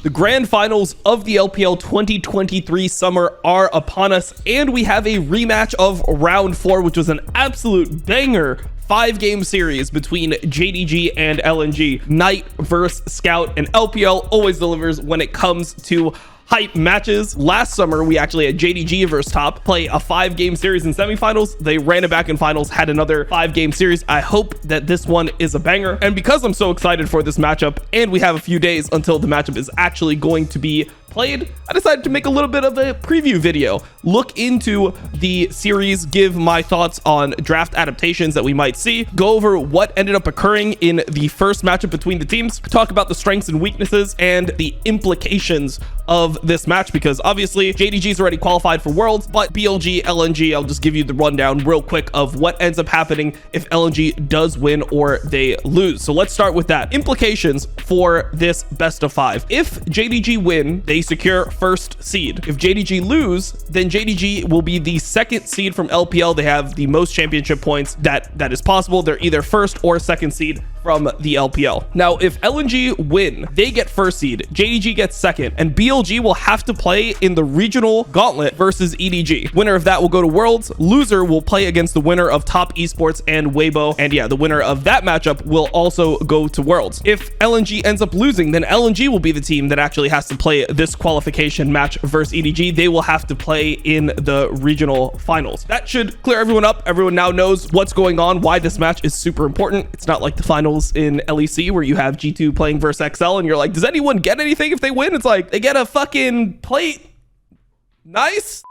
The grand finals of the LPL 2023 summer are upon us, and we have a rematch of round 4, which was an absolute banger 5-game series between JDG and LNG. Knight versus Scout, and LPL always delivers when it comes to hype matches. Last summer, we actually had JDG versus Top play a 5-game series in semifinals. They ran it back in finals, had another 5-game series. I hope that this one is a banger. And because I'm so excited for this matchup, and we have a few days until the matchup is actually going to be played, I decided to make a little bit of a preview video, look into the series, give my thoughts on draft adaptations that we might see, go over what ended up occurring in the first matchup between the teams, talk about the strengths and weaknesses and the implications of this match, because obviously JDG's already qualified for Worlds, but BLG, LNG, I'll just give you the rundown real quick of what ends up happening if LNG does win or they lose. So let's start with that. Implications for this best of 5. If JDG win, they secure first seed. If JDG lose, then JDG will be the second seed from LPL. They have the most championship points that is possible. They're either first or second seed from the LPL. Now, if LNG win, they get first seed, JDG gets second, and BLG will have to play in the regional Gauntlet versus EDG. Winner of that will go to Worlds. Loser will play against the winner of Top Esports and Weibo, and yeah, the winner of that matchup will also go to Worlds. If LNG ends up losing, then LNG will be the team that actually has to play this qualification match versus EDG. They will have to play in the regional finals. That should clear everyone up. Everyone now knows what's going on, why this match is super important. It's not like the finals in LEC where you have G2 playing versus XL and you're like, does anyone get anything if they win? It's like they get a fucking plate. Nice.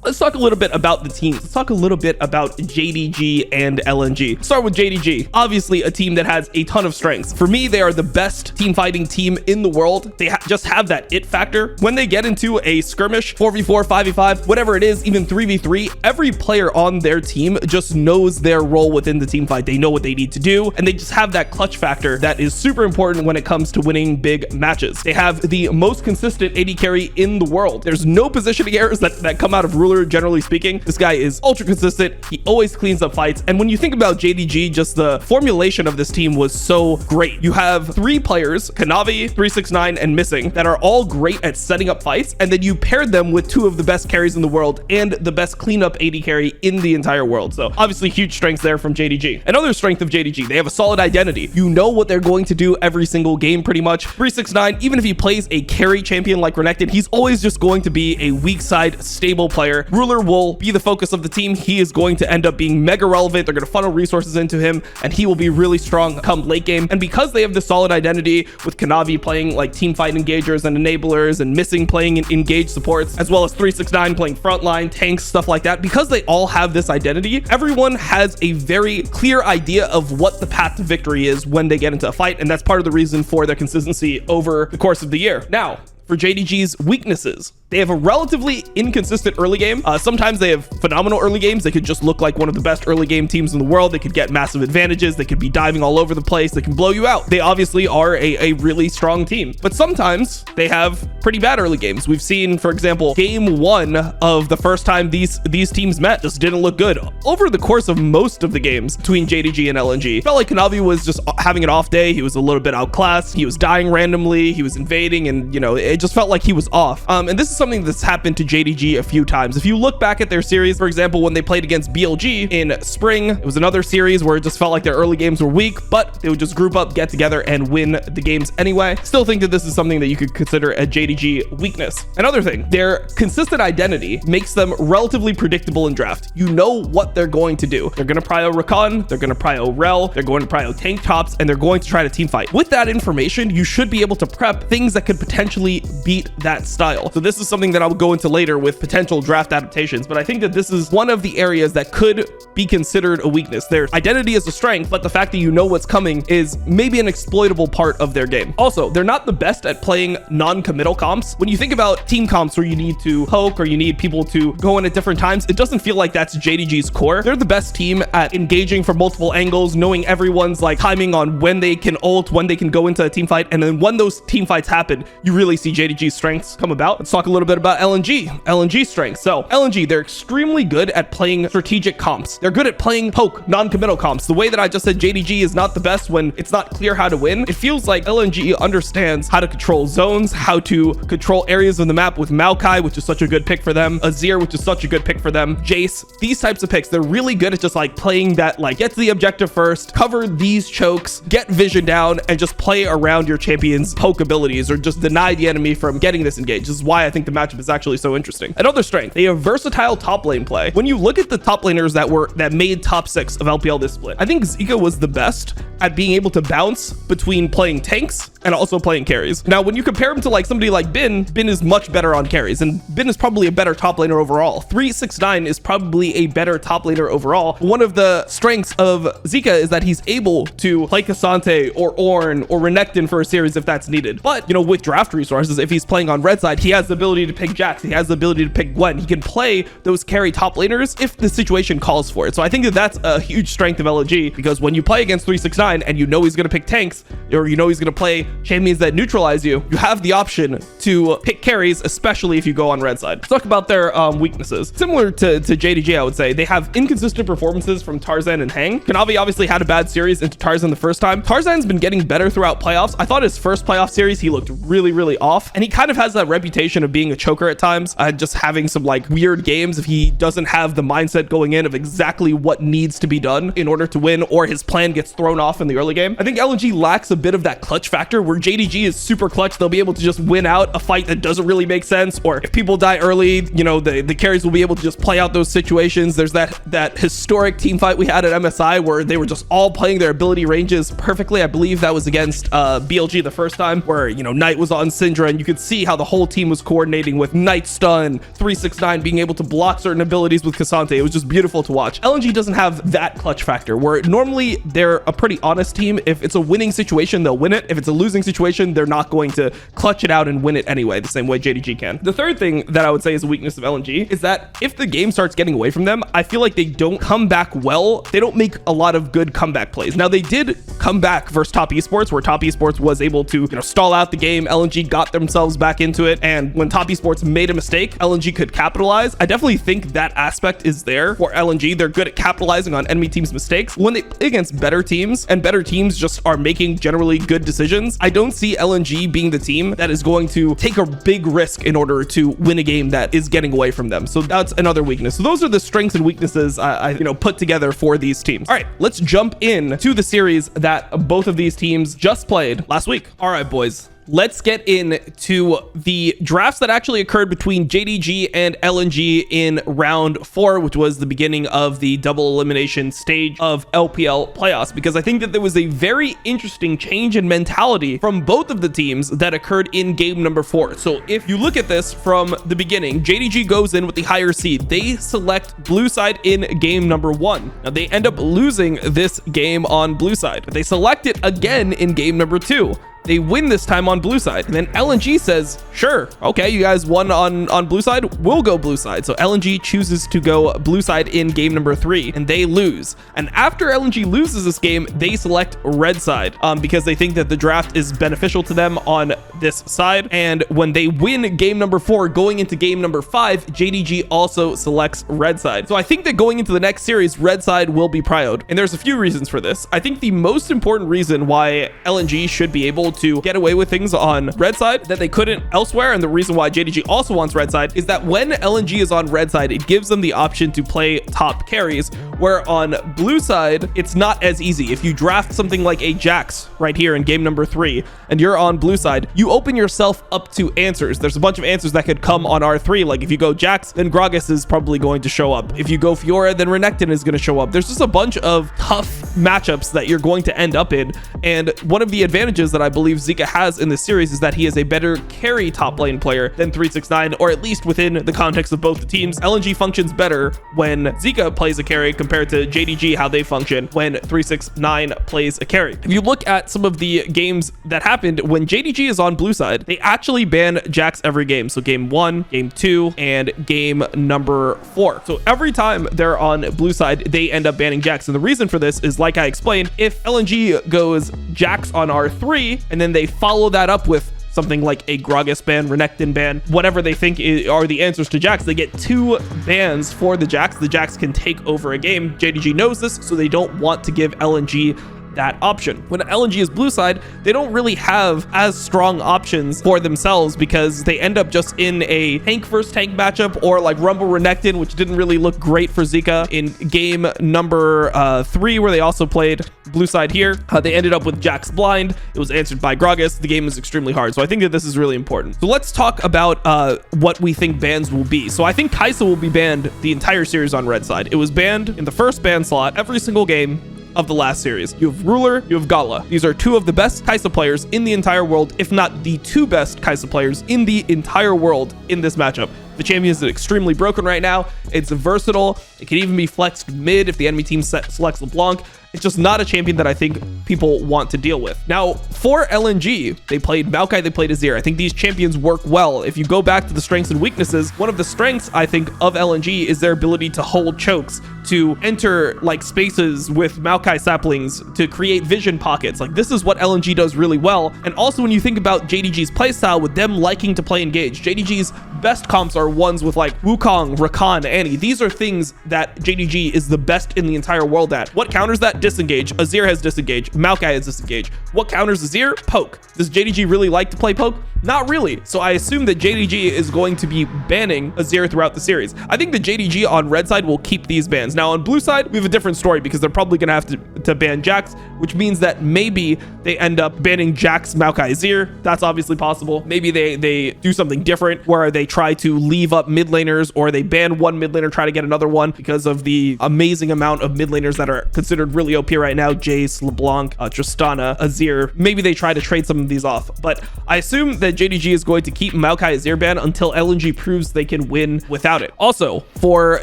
Let's talk a little bit about the teams. Let's talk a little bit about JDG and LNG. Start with JDG. Obviously, a team that has a ton of strengths. For me, they are the best team fighting team in the world. They just have that it factor. When they get into a skirmish, 4v4, 5v5, whatever it is, even 3v3, every player on their team just knows their role within the team fight. They know what they need to do, and they just have that clutch factor that is super important when it comes to winning big matches. They have the most consistent AD carry in the world. There's no positioning errors that come out of Ruler. Generally speaking, this guy is ultra consistent. He always cleans up fights. And when you think about JDG, just the formulation of this team was so great. You have 3 players, Kanavi, 369, and Missing, that are all great at setting up fights. And then you paired them with 2 of the best carries in the world and the best cleanup AD carry in the entire world. So obviously huge strengths there from JDG. Another strength of JDG, they have a solid identity. You know what they're going to do every single game pretty much. 369, even if he plays a carry champion like Renekton, he's always just going to be a weak side stable player. Ruler will be the focus of the team. He is going to end up being mega relevant. They're going to funnel resources into him, and he will be really strong come late game. And because they have this solid identity with Kanavi playing like team fight engagers and enablers, and Missing playing engaged supports, as well as 369 playing frontline, tanks, stuff like that, because they all have this identity, everyone has a very clear idea of what the path to victory is when they get into a fight, and that's part of the reason for their consistency over the course of the year. Now, for JDG's weaknesses, they have a relatively inconsistent early game. Sometimes they have phenomenal early games. They could just look like one of the best early game teams in the world. They could get massive advantages. They could be diving all over the place. They can blow you out. They obviously are a really strong team, but sometimes they have pretty bad early games. We've seen, for example, game 1 of the first time these teams met just didn't look good. Over the course of most of the games between JDG and LNG, felt like Kanavi was just having an off day. He was a little bit outclassed. He was dying randomly. He was invading, and you know, it just felt like he was off. And this is something that's happened to JDG a few times. If you look back at their series, for example, when they played against BLG in spring, it was another series where it just felt like their early games were weak, but they would just group up, get together, and win the games anyway. Still think that this is something that you could consider a JDG weakness. Another thing, their consistent identity makes them relatively predictable in draft. You know what they're going to do. They're going to prio Rakan, they're going to prio Rel, they're going to prio tank tops, and they're going to try to team fight. With that information, you should be able to prep things that could potentially beat that style. So this is something that I'll go into later with potential draft adaptations, but I think that this is one of the areas that could be considered a weakness. Their identity is a strength, but the fact that you know what's coming is maybe an exploitable part of their game. Also, they're not the best at playing non-committal comps. When you think about team comps where you need to poke or you need people to go in at different times, it doesn't feel like that's JDG's core. They're the best team at engaging from multiple angles, knowing everyone's like timing on when they can ult, when they can go into a team fight, and then when those team fights happen, you really see JDG's strengths come about. Let's talk a little little bit about LNG strength. So LNG, they're extremely good at playing strategic comps. They're good at playing poke, non-committal comps. The way that I just said JDG is not the best when it's not clear how to win. It feels like LNG understands how to control zones, how to control areas of the map with Maokai, which is such a good pick for them, Azir, which is such a good pick for them, Jace, these types of picks. They're really good at just like playing that, like, get to the objective first, cover these chokes, get vision down, and just play around your champion's poke abilities, or just deny the enemy from getting this engage. This is why I think the matchup is actually so interesting. Another strength, they have versatile top lane play. When you look at the top laners that made top 6 of LPL this split, I think Zika was the best at being able to bounce between playing tanks and also playing carries. Now, when you compare him to like somebody like Bin is much better on carries, and Bin is probably a better top laner overall. 369 is probably a better top laner overall. One of the strengths of Zika is that he's able to play K'Sante or Ornn or Renekton for a series if that's needed. But, you know, with draft resources, if he's playing on red side, he has the ability to pick Jax. He has the ability to pick Gwen. He can play those carry top laners if the situation calls for it. So I think that that's a huge strength of LNG, because when you play against 369 and you know he's going to pick tanks, or you know he's going to play champions that neutralize you, you have the option to pick carries, especially if you go on red side. Let's talk about their weaknesses. Similar to JDG, I would say they have inconsistent performances from Tarzan and Hang. Kanavi obviously had a bad series into Tarzan the first time. Tarzan's been getting better throughout playoffs. I thought his first playoff series, he looked really off, and he kind of has that reputation of being a choker at times, just having some like weird games if he doesn't have the mindset going in of exactly what needs to be done in order to win, or his plan gets thrown off in the early game. I think LNG lacks a bit of that clutch factor where JDG is super clutch. They'll be able to just win out a fight that doesn't really make sense, or if people die early, you know, the carries will be able to just play out those situations. There's that historic team fight we had at MSI where they were just all playing their ability ranges perfectly. I believe that was against BLG the first time, where, you know, Knight was on Syndra and you could see how the whole team was coordinating with Knight stun, 369 being able to block certain abilities with K'Sante. It was just beautiful to watch. LNG doesn't have that clutch factor, where normally they're a pretty honest team. If it's a winning situation, they'll win it. If it's a losing situation, they're not going to clutch it out and win it anyway, the same way JDG can. The third thing that I would say is a weakness of LNG is that if the game starts getting away from them, I feel like they don't come back well. They don't make a lot of good comeback plays. Now, they did come back versus Top Esports, where Top Esports was able to, you know, stall out the game. LNG got themselves back into it, and when Top Esports made a mistake, LNG could capitalize. I definitely think that aspect is there for LNG. They're good at capitalizing on enemy teams' mistakes. When they play against better teams, and better teams just are making generally good decisions, I don't see LNG being the team that is going to take a big risk in order to win a game that is getting away from them. So that's another weakness. So those are the strengths and weaknesses I put together for these teams. All right, let's jump in to the series that both of these teams just played last week. All right, boys. Let's get into the drafts that actually occurred between JDG and LNG in round 4, which was the beginning of the double elimination stage of LPL playoffs, because I think that there was a very interesting change in mentality from both of the teams that occurred in game number 4. So if you look at this from the beginning, JDG goes in with the higher seed. They select blue side in game number 1. Now they end up losing this game on blue side, but they select it again in game number 2. They win this time on blue side. And then LNG says, sure, okay, you guys won on blue side, we'll go blue side. So LNG chooses to go blue side in game number 3, and they lose. And after LNG loses this game, they select red side because they think that the draft is beneficial to them on this side. And when they win game number 4, going into game number 5, JDG also selects red side. So I think that going into the next series, red side will be prioed. And there's a few reasons for this. I think the most important reason why LNG should be able to get away with things on red side that they couldn't elsewhere, and the reason why JDG also wants red side, is that when LNG is on red side, it gives them the option to play top carries, where on blue side, it's not as easy. If you draft something like a Jax right here in game number 3, and you're on blue side, you open yourself up to answers. There's a bunch of answers that could come on R3. Like if you go Jax, then Gragas is probably going to show up. If you go Fiora, then Renekton is going to show up. There's just a bunch of tough matchups that you're going to end up in. And one of the advantages that I believe Zika has in this series is that he is a better carry top lane player than 369, or at least within the context of both the teams. LNG functions better when Zika plays a carry compared to JDG, how they function when 369 plays a carry. If you look at some of the games that happened when JDG is on blue side, they actually ban Jax every game. So game 1, game 2, and game number 4. So every time they're on blue side, they end up banning Jax. And the reason for this is, like I explained, if LNG goes Jax on R3 and then they follow that up with something like a Gragas ban, Renekton ban, whatever they think are the answers to Jax. They get 2 bans for the Jax. The Jax can take over a game. JDG knows this, so they don't want to give LNG that option. When LNG is blue side, they don't really have as strong options for themselves because they end up just in a tank versus tank matchup, or like Rumble Renekton, which didn't really look great for Zika in game number 3, where they also played blue side here. They ended up with Jax blind. It was answered by Gragas. The game is extremely hard. So I think that this is really important. So let's talk about what we think bans will be. So I think Kai'Sa will be banned the entire series on red side. It was banned in the first ban slot every single game of the last series. You have Ruler, you have Gala. These are 2 of the best Kai'Sa players in the entire world, if not the 2 best Kai'Sa players in the entire world in this matchup. The champion is extremely broken right now. It's versatile. It can even be flexed mid if the enemy team selects LeBlanc. It's just not a champion that I think people want to deal with. Now, for LNG, they played Maokai, they played Azir. I think these champions work well. If you go back to the strengths and weaknesses, one of the strengths, I think, of LNG is their ability to hold chokes, to enter like spaces with Maokai saplings, to create vision pockets. Like, this is what LNG does really well. And also, when you think about JDG's playstyle with them liking to play engage, JDG's best comps are ones with like Wukong, Rakan, Annie. These are things that JDG is the best in the entire world at. What counters that? Disengage. Azir has disengage. Maokai has disengage. What counters Azir? Poke. Does JDG really like to play poke? Not really. So I assume that JDG is going to be banning Azir throughout the series. I think the JDG on red side will keep these bans. Now on blue side, we have a different story because they're probably going to have to ban Jax, which means that maybe they end up banning Jax, Maokai, Azir. That's obviously possible. Maybe they do something different where they try to leave up mid laners, or they ban one mid laner, try to get another one because of the amazing amount of mid laners that are considered really OP right now. Jace, LeBlanc, Tristana, Azir. Maybe they try to trade some of these off, but I assume that JDG is going to keep Maokai Azir ban until LNG proves they can win without it. Also, for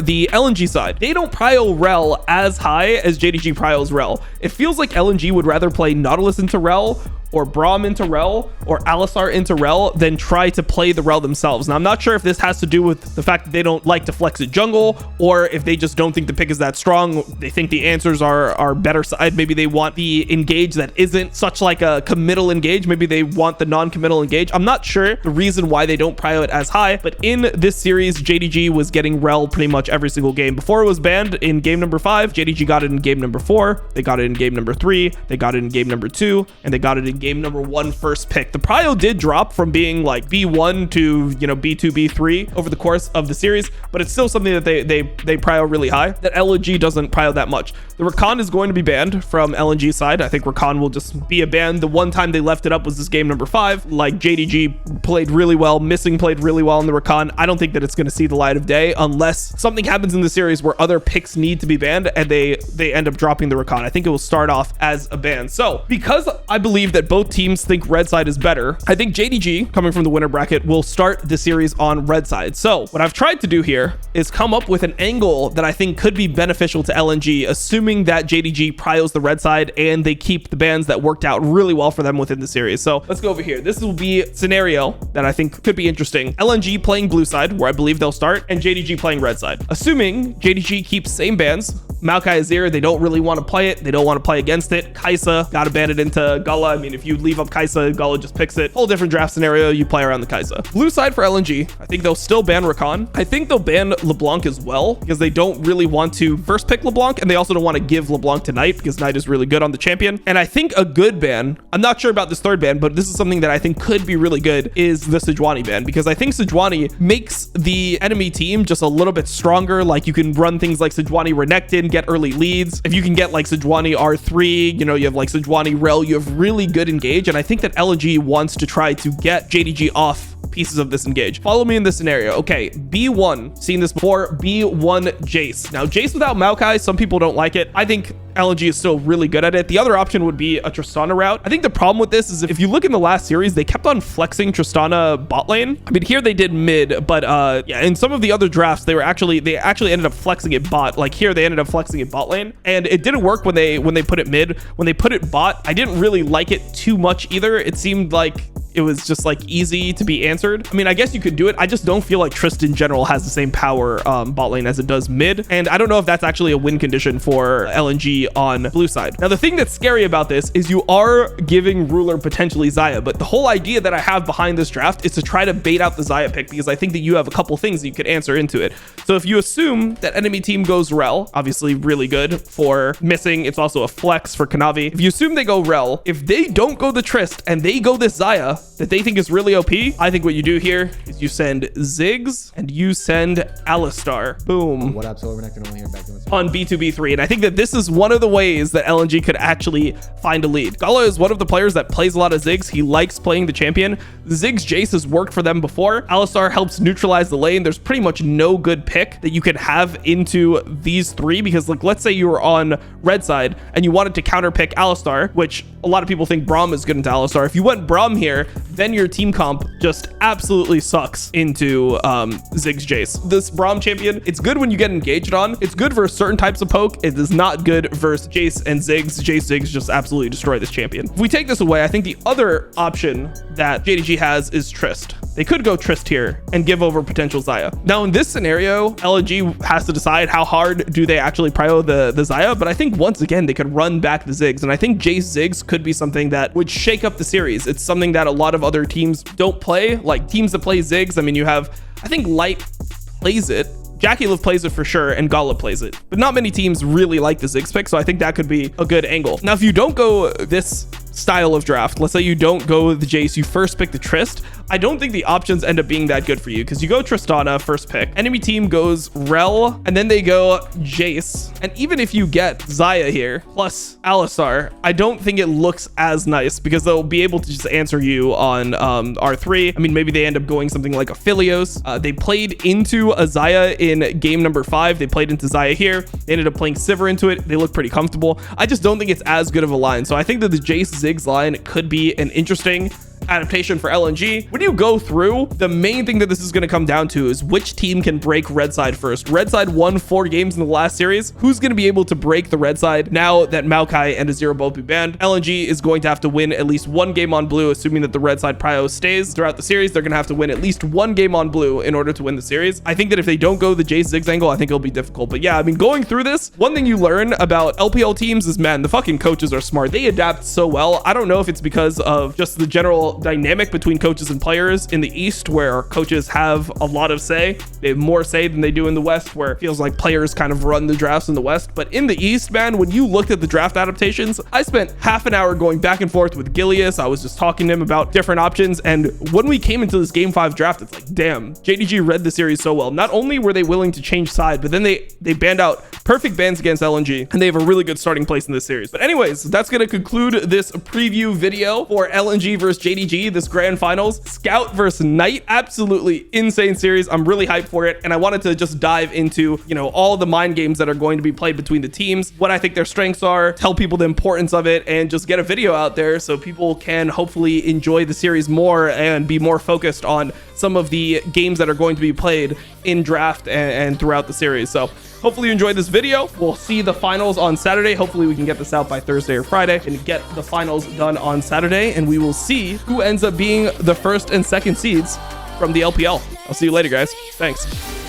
the LNG side, they don't prio Rel as high as JDG prios Rel. It feels like LNG would rather play Nautilus into Rel, or Braum into Rel, or Alistar into Rel than try to play the Rel themselves. Now, I'm not sure if this has to do with the fact that they don't like to flex at jungle, or if they just don't think the pick is that strong. They think the answers are better side. Maybe they want the engage that isn't such like a committal engage. Maybe they want the non-committal engage. I'm not sure the reason why they don't prio it as high, but in this series, JDG was getting Rel pretty much every single game. Before it was banned in game number 5, JDG got it in game number 4, they got it in game number 3, they got it in game number 2, and they got it in game number 1 first pick. The prio did drop from being like B1 to, you know, B2, B3 over the course of the series, but it's still something that they prio really high, that LNG doesn't prio that much. The Rakan is going to be banned from LNG side. I think Rakan will just be a ban. The one time they left it up was this game number 5. Like, JDG played really well, Missing played really well in the Rakan. I don't think that it's going to see the light of day unless something happens in the series where other picks need to be banned and they end up dropping the Rakan. I think it will start off as a ban. So because I believe that both teams think red side is better, I think JDG, coming from the winner bracket, will start the series on red side. So what I've tried to do here is come up with an angle that I think could be beneficial to LNG, assuming that JDG prios the red side and they keep the bans that worked out really well for them within the series. So let's go over here. This will be a scenario that I think could be interesting. LNG playing blue side, where I believe they'll start, and JDG playing red side. Assuming JDG keeps same bans, Maokai Azir, they don't really want to play it. They don't want to play against it. Kai'Sa, got to ban it into Gala. I mean, if you leave up Kai'Sa, Gala just picks it. Whole different draft scenario. You play around the Kai'Sa. Blue side for LNG, I think they'll still ban Rakan. I think they'll ban LeBlanc as well, because they don't really want to first pick LeBlanc, and they also don't want to give LeBlanc to Knight, because Knight is really good on the champion. And I think a good ban, I'm not sure about this third ban, but this is something that I think could be really good, is the Sejuani ban, because I think Sejuani makes the enemy team just a little bit stronger. Like, you can run things like Sejuani Renekton, get early leads. If you can get like Sejuani R3, you know, you have like Sejuani Rel, you have really good engage. And I think that LNG wants to try to get JDG off pieces of this engage. Follow me in this scenario. Okay, B1, seen this before, B1 Jace. Now, Jace without Maokai, some people don't like it. I think LNG is still really good at it. The other option would be a Tristana route. I think the problem with this is if you look in the last series, they kept on flexing Tristana bot lane. I mean, here they did mid, but yeah, in some of the other drafts, they actually ended up flexing it bot. Like here, they ended up flexing it bot lane, and it didn't work when they put it mid. When they put it bot, I didn't really like it too much either. It seemed like it was just like easy to be answered. I mean, I guess you could do it. I just don't feel like Trist in general has the same power bot lane as it does mid. And I don't know if that's actually a win condition for LNG on blue side. Now, the thing that's scary about this is you are giving Ruler potentially Xayah, but the whole idea that I have behind this draft is to try to bait out the Xayah pick because I think that you have a couple things that you could answer into it. So if you assume that enemy team goes Rel, obviously really good for missing. It's also a flex for Kanavi. If you assume they go Rel, if they don't go the Trist and they go this Xayah that they think is really OP, I think what you do here is you send Ziggs and you send Alistar. Boom. What up, Silvernectar? Only here back on B2B3. And I think that this is one of the ways that LNG could actually find a lead. Gala is one of the players that plays a lot of Ziggs. He likes playing the champion. Ziggs Jace has worked for them before. Alistar helps neutralize the lane. There's pretty much no good pick that you could have into these three because, like, let's say you were on red side and you wanted to counter pick Alistar, which a lot of people think Braum is good into Alistar. If you went Braum here, then your team comp just absolutely sucks into Ziggs Jace. This Braum champion, it's good when you get engaged on. It's good for certain types of poke. It is not good versus Jace and Ziggs. Jace Ziggs just absolutely destroy this champion. If we take this away, I think the other option that JDG has is Trist. They could go Trist here and give over potential Xayah. Now, in this scenario, LNG has to decide how hard do they actually prio the Xayah, but I think once again, they could run back the Ziggs, and I think Jace Ziggs could be something that would shake up the series. It's something that a lot of other teams don't play, like teams that play Ziggs. I mean, you have, I think Light plays it, Jackie Liv plays it for sure, and Gala plays it, but not many teams really like the Ziggs pick, so I think that could be a good angle. Now, if you don't go this style of draft, let's say you don't go the Jace, you first pick the Trist, I don't think the options end up being that good for you because you go Tristana first pick, enemy team goes Rel, and then they go Jace. And even if you get Xayah here plus Alistar, I don't think it looks as nice because they'll be able to just answer you on R3. I mean, maybe they end up going something like a Philios. They played into a Xayah in game number 5. They played into Xayah here. They ended up playing Sivir into it. They look pretty comfortable. I just don't think it's as good of a line. So I think that the Jace Ziggs line could be an interesting adaptation for LNG. When you go through, the main thing that this is going to come down to is which team can break red side first. Red side won 4 games in the last series. Who's going to be able to break the red side now that Maokai and Azir both be banned? LNG is going to have to win at least 1 game on blue, assuming that the red side prio stays throughout the series. They're going to have to win at least 1 game on blue in order to win the series. I think that if they don't go the Jace Ziggs angle, I think it'll be difficult. But yeah, I mean, going through this, one thing you learn about LPL teams is, man, the fucking coaches are smart. They adapt so well. I don't know if it's because of just the general dynamic between coaches and players in the East, where coaches have a lot of say. They have more say than they do in the West, where it feels like players kind of run the drafts in the West. But in the East, man, when you looked at the draft adaptations, I spent half an hour going back and forth with Gilius. I was just talking to him about different options. And when we came into this game 5 draft, it's like, damn, JDG read the series so well. Not only were they willing to change side, but then they banned out perfect bans against LNG, and they have a really good starting place in this series. But anyways, that's going to conclude this preview video for LNG versus JDG, this grand finals. Scout versus Knight, absolutely insane series. I'm really hyped for it, and I wanted to just dive into, you know, all the mind games that are going to be played between the teams, what I think their strengths are, tell people the importance of it, and just get a video out there so people can hopefully enjoy the series more and be more focused on some of the games that are going to be played in draft and throughout the series. So hopefully you enjoyed this video. We'll see the finals on Saturday. Hopefully we can get this out by Thursday or Friday and get the finals done on Saturday, and we will see who ends up being the first and second seeds from the LPL. I'll see you later, guys. Thanks.